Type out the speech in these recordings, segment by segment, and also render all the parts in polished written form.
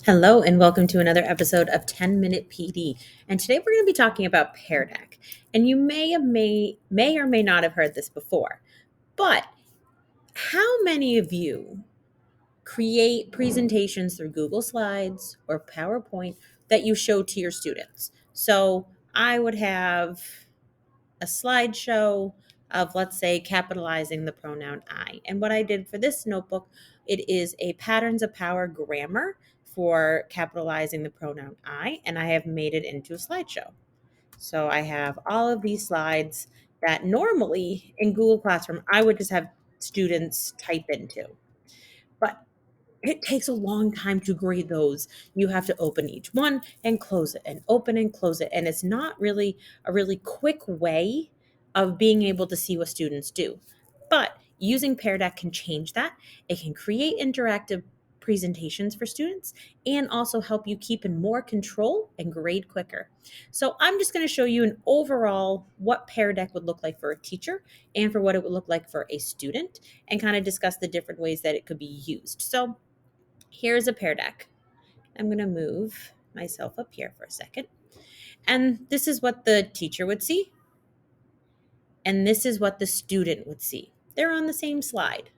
Hello, and welcome to another episode of 10 Minute PD. And today we're going to be talking about Peardeck. And you may or may not have heard this before, but how many of you create presentations through Google Slides or PowerPoint that you show to your students? So I would have a slideshow of, let's say, capitalizing the pronoun I. And what I did for this notebook, it is a patterns of power grammar for capitalizing the pronoun I, and I have made it into a slideshow. So I have all of these slides that normally in Google Classroom I would just have students type into. But it takes a long time to grade those. You have to open each one and close it and open and close it. And it's not really a really quick way of being able to see what students do. But using Peardeck can change that. It can create interactive presentations for students and also help you keep in more control and grade quicker. So I'm just going to show you an overall what Peardeck would look like for a teacher and for what it would look like for a student and kind of discuss the different ways that it could be used. So here's a Peardeck. I'm going to move myself up here for a second. And this is what the teacher would see. And this is what the student would see. They're on the same slide.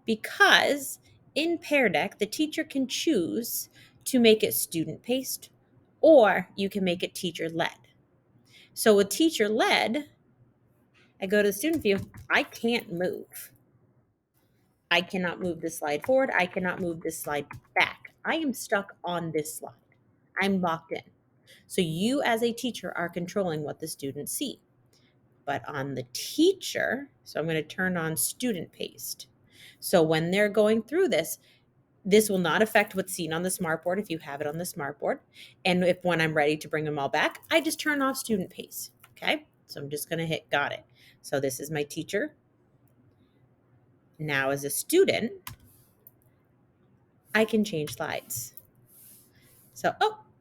Because in Peardeck, the teacher can choose to make it student paced or you can make it teacher led. So with teacher led, I go to the student view, I can't move. I cannot move this slide forward. I cannot move this slide back. I am stuck on this slide. I'm locked in. So you as a teacher are controlling what the students see. But on the teacher, so I'm going to turn on student paced. So when they're going through this will not affect what's seen on the smartboard if you have it on the smartboard. And if when I'm ready to bring them all back, I just turn off student pace. Okay. So I'm just going to hit got it. So this is my teacher. Now as a student, I can change slides. So,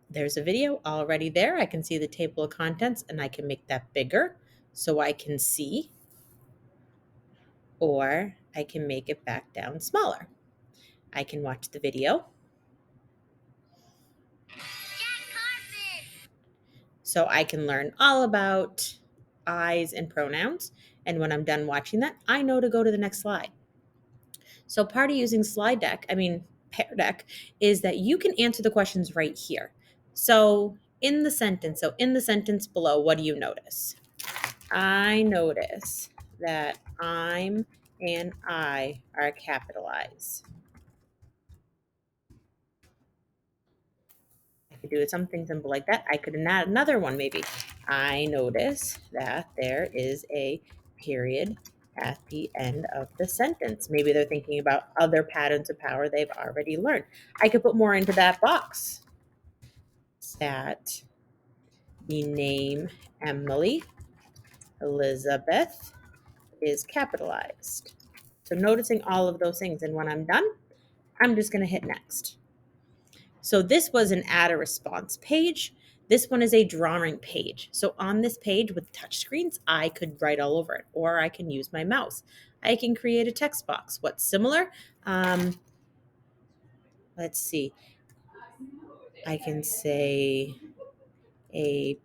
there's a video already there. I can see the table of contents and I can make that bigger so I can see, or I can make it back down smaller. I can watch the video. So I can learn all about I's and pronouns. And when I'm done watching that, I know to go to the next slide. So part of using Peardeck, is that you can answer the questions right here. So in the sentence below, what do you notice? I notice that I'm and I are capitalized. I could do something simple like that. I could add another one maybe. I notice that there is a period at the end of the sentence. Maybe they're thinking about other patterns of power they've already learned. I could put more into that box. That the name Emily Elizabeth is capitalized. So noticing all of those things. And when I'm done, I'm just going to hit next. So this was an add a response page. This one is a drawing page. So on this page with touchscreens, I could write all over it, or I can use my mouse. I can create a text box. What's similar? Let's see. I can say a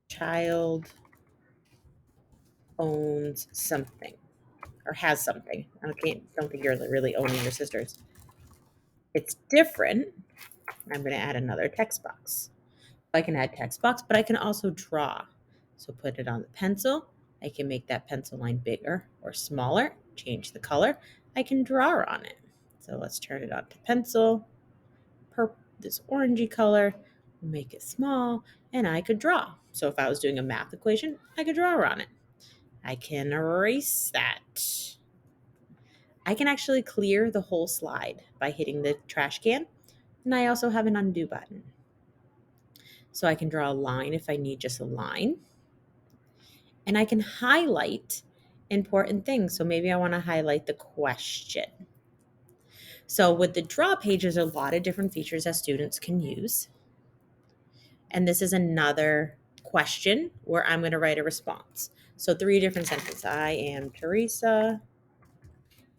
child owns something or has something. Don't think you're really owning your sisters. It's different. I'm going to add another text box. I can add text box, but I can also draw. So put it on the pencil. I can make that pencil line bigger or smaller, change the color. I can draw on it. So let's turn it on to pencil, this orangey color, make it small, and I could draw. So if I was doing a math equation, I could draw on it. I can erase that. I can actually clear the whole slide by hitting the trash can, and I also have an undo button. So I can draw a line if I need just a line. And I can highlight important things. So maybe I want to highlight the question. So with the draw page, there's a lot of different features that students can use. And this is another question where I'm going to write a response. So 3 different sentences. I am Teresa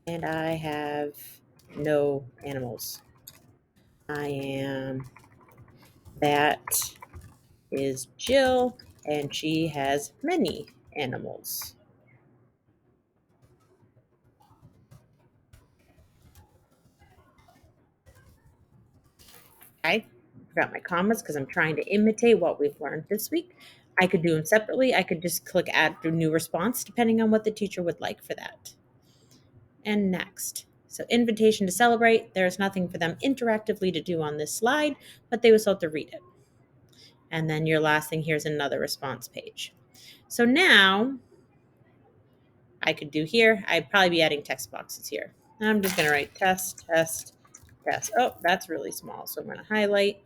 and I have no animals. I am. That is Jill, and she has many animals. I forgot my commas because I'm trying to imitate what we've learned this week. I could do them separately. I could just click add to new response depending on what the teacher would like for that. And next. So invitation to celebrate. There's nothing for them interactively to do on this slide, but they will still have to read it. And then your last thing here is another response page. So now I could do here, I'd probably be adding text boxes here. I'm just going to write test, test, test. Oh, that's really small. So I'm going to highlight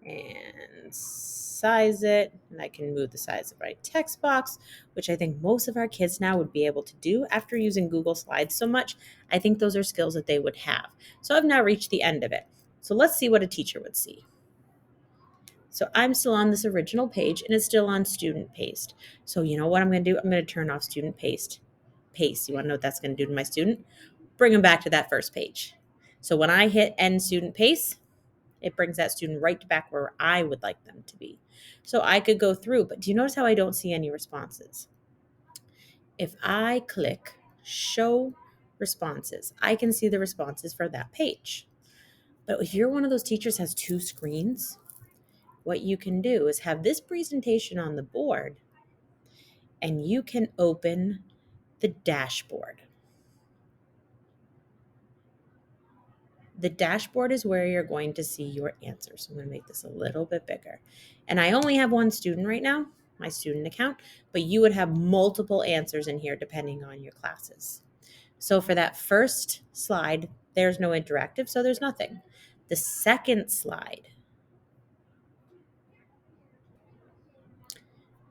and size it. And I can move the size of my text box, which I think most of our kids now would be able to do after using Google Slides so much. I think those are skills that they would have. So I've now reached the end of it. So let's see what a teacher would see. So I'm still on this original page and it's still on student paste. So you know what I'm going to do? I'm going to turn off student paste. Paste. You want to know what that's going to do to my student? Bring them back to that first page. So when I hit end student paste, it brings that student right back where I would like them to be. So I could go through, but do you notice how I don't see any responses? If I click show responses, I can see the responses for that page. But if you're one of those teachers has two screens, what you can do is have this presentation on the board and you can open the dashboard. The dashboard is where you're going to see your answers. So I'm going to make this a little bit bigger. And I only have one student right now, my student account, but you would have multiple answers in here depending on your classes. So for that first slide, there's no interactive, so there's nothing. The second slide,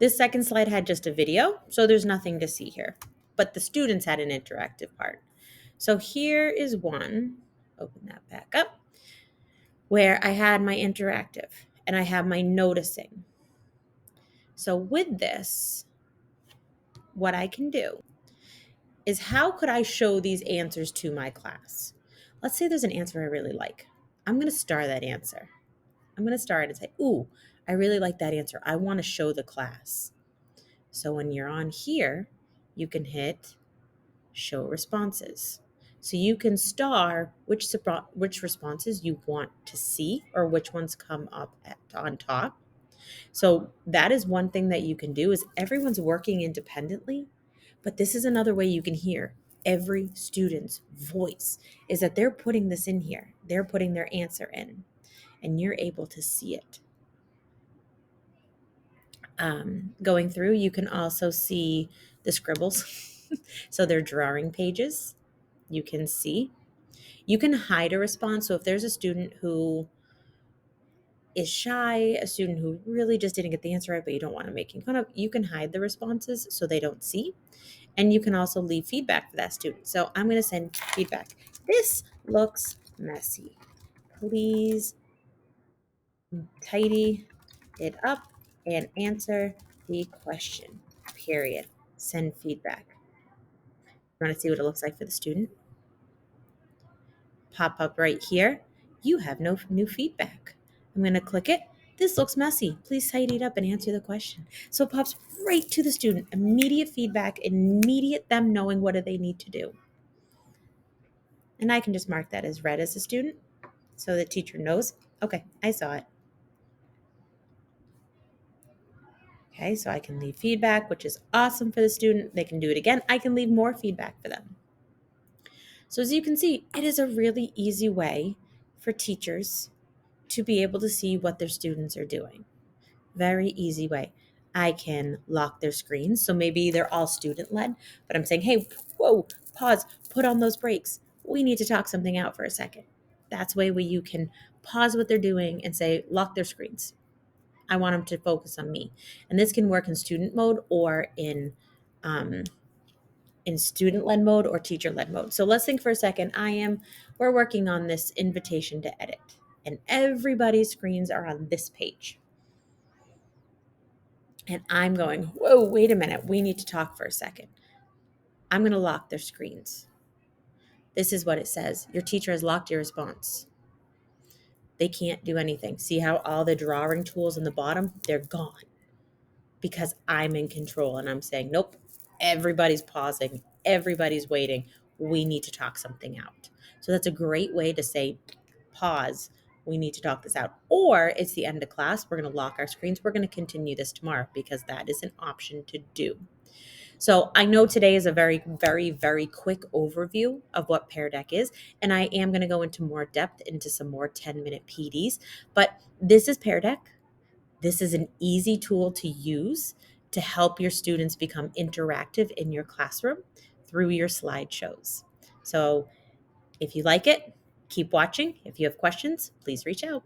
this second slide had just a video, so there's nothing to see here. But the students had an interactive part. So here is one, open that back up, where I had my interactive and I have my noticing. So with this, what I can do is how could I show these answers to my class? Let's say there's an answer I really like. I'm going to star that answer. I'm going to star it and say, ooh, I really like that answer. I want to show the class. So when you're on here, you can hit show responses. So you can star which responses you want to see or which ones come up on top. So that is one thing that you can do is everyone's working independently, but this is another way you can hear every student's voice is that they're putting this in here. They're putting their answer in and you're able to see it. Going through, you can also see the scribbles. So they're drawing pages. You can see. You can hide a response. So if there's a student who is shy, a student who really just didn't get the answer right, but you don't want to making fun of, you can hide the responses so they don't see. And you can also leave feedback for that student. So I'm going to send feedback. This looks messy. Please tidy it up and answer the question, period. Send feedback. You want to see what it looks like for the student? Pop up right here. You have no new feedback. I'm going to click it. This looks messy. Please tidy it up and answer the question. So it pops right to the student. Immediate feedback, immediate them knowing what do they need to do. And I can just mark that as red as a student so the teacher knows, okay, I saw it. Okay, so I can leave feedback, which is awesome for the student. They can do it again. I can leave more feedback for them. So as you can see, it is a really easy way for teachers to be able to see what their students are doing. Very easy way. I can lock their screens. So maybe they're all student led, but I'm saying, hey, whoa, pause, put on those brakes. We need to talk something out for a second. That's a way where you can pause what they're doing and say, lock their screens. I want them to focus on me. And this can work in student mode or in student-led mode or teacher-led mode. So let's think for a second. We're working on this invitation to edit, and everybody's screens are on this page. And I'm going, whoa, wait a minute. We need to talk for a second. I'm going to lock their screens. This is what it says. Your teacher has locked your response. They can't do anything. See how all the drawing tools in the bottom, they're gone because I'm in control and I'm saying, nope, everybody's pausing, everybody's waiting. We need to talk something out. So that's a great way to say, pause. We need to talk this out. Or it's the end of class. We're going to lock our screens. We're going to continue this tomorrow because that is an option to do. So I know today is a very, very, very quick overview of what Peardeck is, and I am going to go into more depth into some more 10-minute PDs. But this is Peardeck. This is an easy tool to use to help your students become interactive in your classroom through your slideshows. So if you like it, keep watching. If you have questions, please reach out.